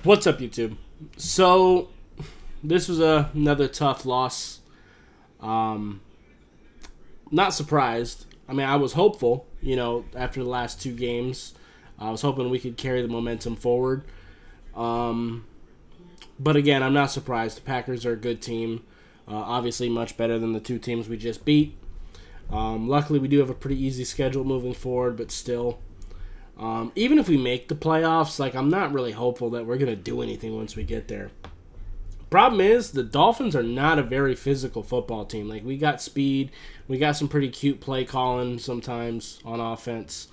What's up, YouTube? So, this was another tough loss. Not surprised. I mean, I was hopeful, after the last two games. I was hoping we could carry the momentum forward. But again, I'm not surprised. The Packers are a good team. Obviously, much better than the two teams we just beat. Luckily, we do have a pretty easy schedule moving forward, but still. Even if we make the playoffs, I'm not really hopeful that we're going to do anything once we get there. Problem is, the Dolphins are not a very physical football team. We got speed. We got some pretty cute play calling sometimes on offense.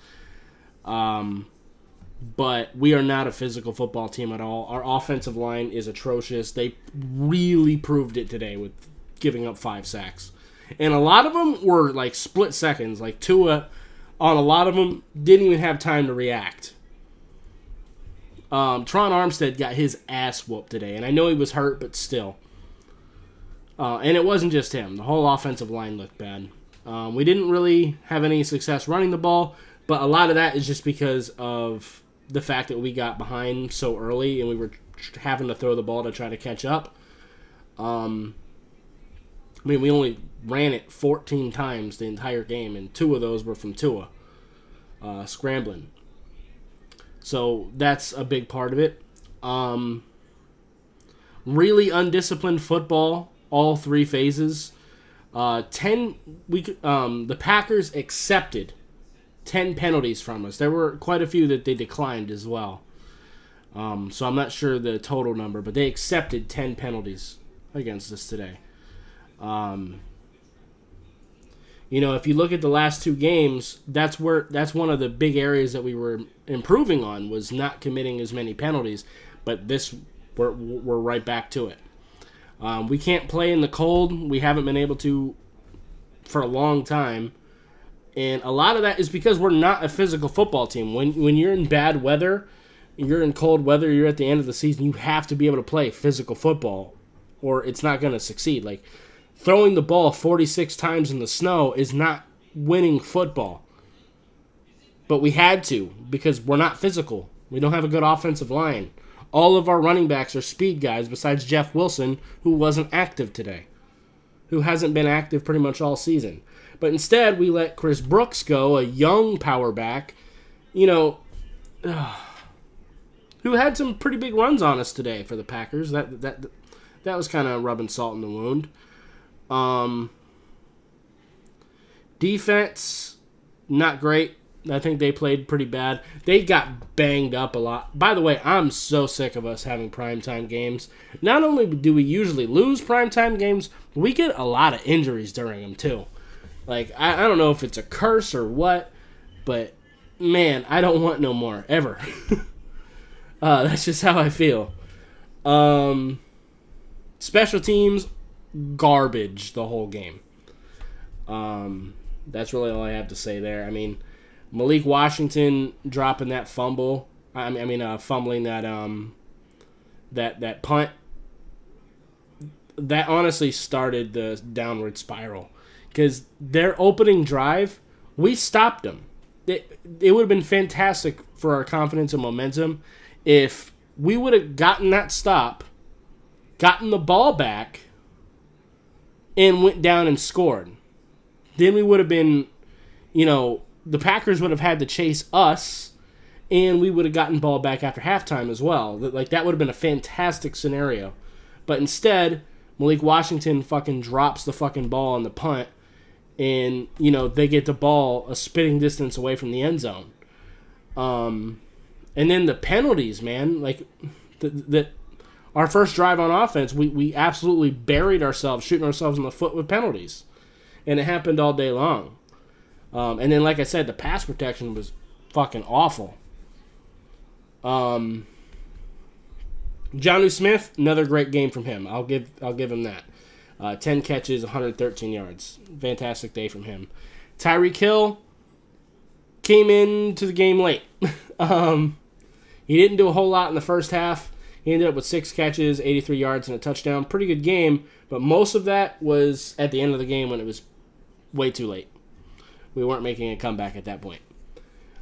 But we are not a physical football team at all. Our offensive line is atrocious. They really proved it today with giving up 5 sacks. And a lot of them were split seconds. Tua, on a lot of them, didn't even have time to react. Tron Armstead got his ass whooped today. And I know he was hurt, but still. And it wasn't just him. The whole offensive line looked bad. We didn't really have any success running the ball. But a lot of that is just because of the fact that we got behind so early and we were having to throw the ball to try to catch up. We only ran it 14 times the entire game, and 2 of those were from Tua, scrambling. So that's a big part of it. Really undisciplined football, all 3 phases. The Packers accepted 10 penalties from us. There were quite a few that they declined as well. So I'm not sure the total number, but they accepted 10 penalties against us today. If you look at the last 2 games, that's one of the big areas that we were improving on, was not committing as many penalties. But we're right back to it. We can't play in the cold. We haven't been able to for a long time. And a lot of that is because we're not a physical football team. When you're in bad weather, you're in cold weather, you're at the end of the season, you have to be able to play physical football or it's not going to succeed. Throwing the ball 46 times in the snow is not winning football. But we had to because we're not physical. We don't have a good offensive line. All of our running backs are speed guys besides Jeff Wilson, who wasn't active today, who hasn't been active pretty much all season. But instead, we let Chris Brooks go, a young power back, who had some pretty big runs on us today for the Packers. That was kind of rubbing salt in the wound. Defense, not great. I think they played pretty bad. They got banged up a lot. By the way, I'm so sick of us having primetime games. Not only do we usually lose primetime games, we get a lot of injuries during them too. I don't know if it's a curse or what, but man, I don't want no more, ever. That's just how I feel. Special teams, garbage the whole game. That's really all I have to say there. Malik Washington dropping that fumble. Fumbling that punt. That honestly started the downward spiral. Because their opening drive, we stopped them. It would have been fantastic for our confidence and momentum if we would have gotten that stop, gotten the ball back, and went down and scored. Then we would have been, the Packers would have had to chase us, and we would have gotten ball back after halftime as well. That would have been a fantastic scenario. But instead, Malik Washington fucking drops the fucking ball on the punt, and, they get the ball a spitting distance away from the end zone. And then the penalties, man, our first drive on offense, we absolutely buried ourselves, shooting ourselves in the foot with penalties. And it happened all day long. And then, like I said, the pass protection was fucking awful. Jonnu Smith, another great game from him. I'll give him that. 10 catches, 113 yards. Fantastic day from him. Tyreek Hill came into the game late. He didn't do a whole lot in the first half. He ended up with 6 catches, 83 yards, and a touchdown. Pretty good game, but most of that was at the end of the game when it was way too late. We weren't making a comeback at that point.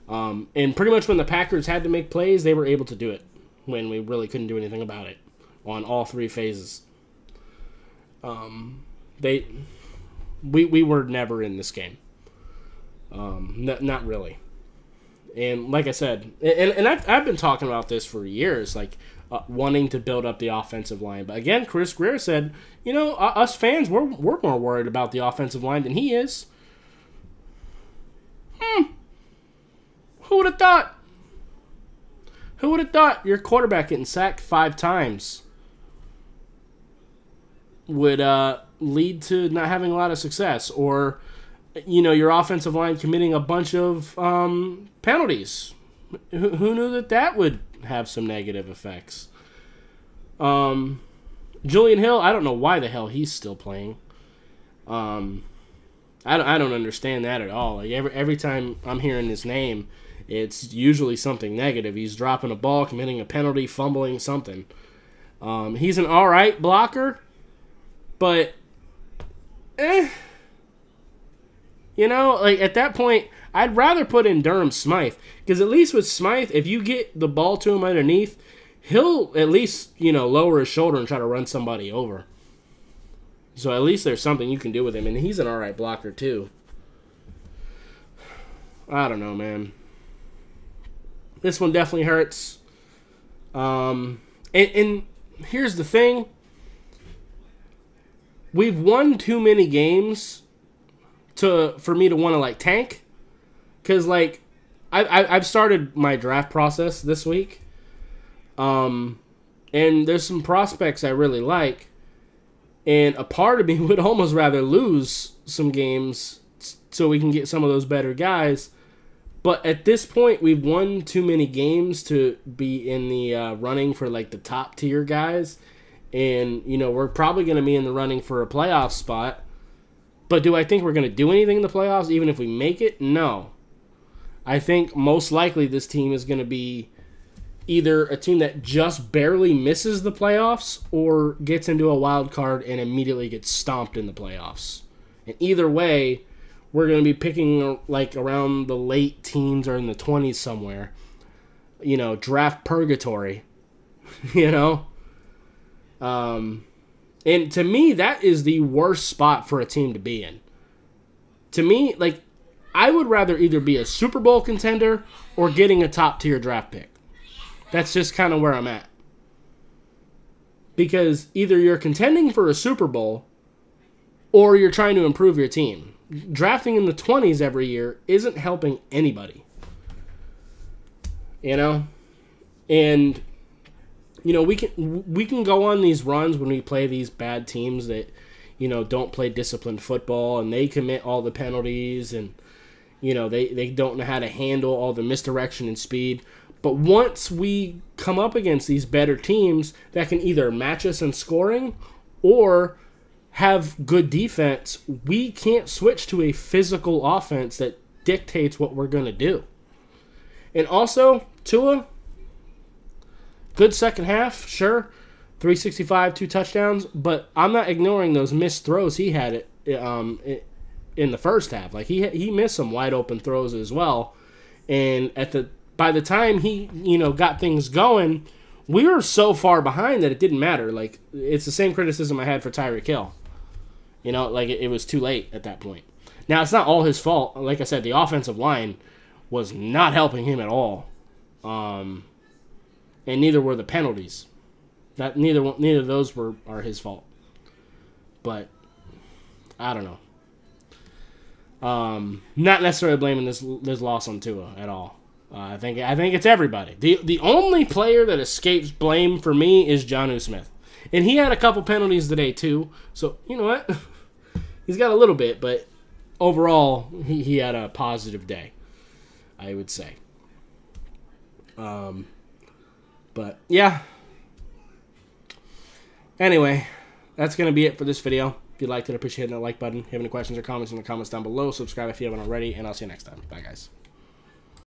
And pretty much when the Packers had to make plays, they were able to do it. when we really couldn't do anything about it on all three phases. We were never in this game. Not really. And like I said, and I've been talking about this for years, like wanting to build up the offensive line. But again, Chris Greer said, you know, us fans, we're more worried about the offensive line than he is. Who would have thought? Who would have thought your quarterback getting sacked 5 times would lead to not having a lot of success, or you know, your offensive line committing a bunch of penalties? Who knew that would have some negative effects? Julian Hill, I don't know why the hell he's still playing. I don't understand that at all. Like every time I'm hearing his name, it's usually something negative. He's dropping a ball, committing a penalty, fumbling, something. He's an all right blocker, but you know, like at that point, I'd rather put in Durham Smythe, because at least with Smythe, if you get the ball to him underneath, he'll at least, you know, lower his shoulder and try to run somebody over. So at least there's something you can do with him, and he's an all right blocker too. I don't know, man. This one definitely hurts. And here's the thing. We've won too many games for me to want to like tank, because like I've started my draft process this week, and there's some prospects I really like, and a part of me would almost rather lose some games so we can get some of those better guys. But at this point, we've won too many games to be in the running for like the top tier guys, and you know, we're probably going to be in the running for a playoff spot. But do I think we're going to do anything in the playoffs, even if we make it? No. I think most likely this team is going to be either a team that just barely misses the playoffs or gets into a wild card and immediately gets stomped in the playoffs. And either way, we're going to be picking like around the late teens or in the 20s somewhere. You know, draft purgatory. You know? And to me, that is the worst spot for a team to be in. To me, like, I would rather either be a Super Bowl contender or getting a top-tier draft pick. That's just kind of where I'm at. Because either you're contending for a Super Bowl or you're trying to improve your team. Drafting in the 20s every year isn't helping anybody. You know? And you know, we can go on these runs when we play these bad teams that, you know, don't play disciplined football, and they commit all the penalties, and, you know, they don't know how to handle all the misdirection and speed. But once we come up against these better teams that can either match us in scoring or have good defense, we can't switch to a physical offense that dictates what we're going to do. And also, Tua, good second half, sure. 365, 2 touchdowns, but I'm not ignoring those missed throws he had in the first half. Like he missed some wide open throws as well. And by the time he, you know, got things going, we were so far behind that it didn't matter. Like, it's the same criticism I had for Tyreek Hill. You know, like it was too late at that point. Now, it's not all his fault. Like I said, the offensive line was not helping him at all. And neither were the penalties. Neither of those are his fault. But I don't know. Not necessarily blaming this loss on Tua at all. I think it's everybody. The only player that escapes blame for me is Jonnu Smith, and he had a couple penalties today too. So you know what, he's got a little bit, but overall he had a positive day, I would say. But yeah. Anyway, that's going to be it for this video. If you liked it, appreciate that like button. If you have any questions or comments in the comments down below, subscribe if you haven't already, and I'll see you next time. Bye, guys.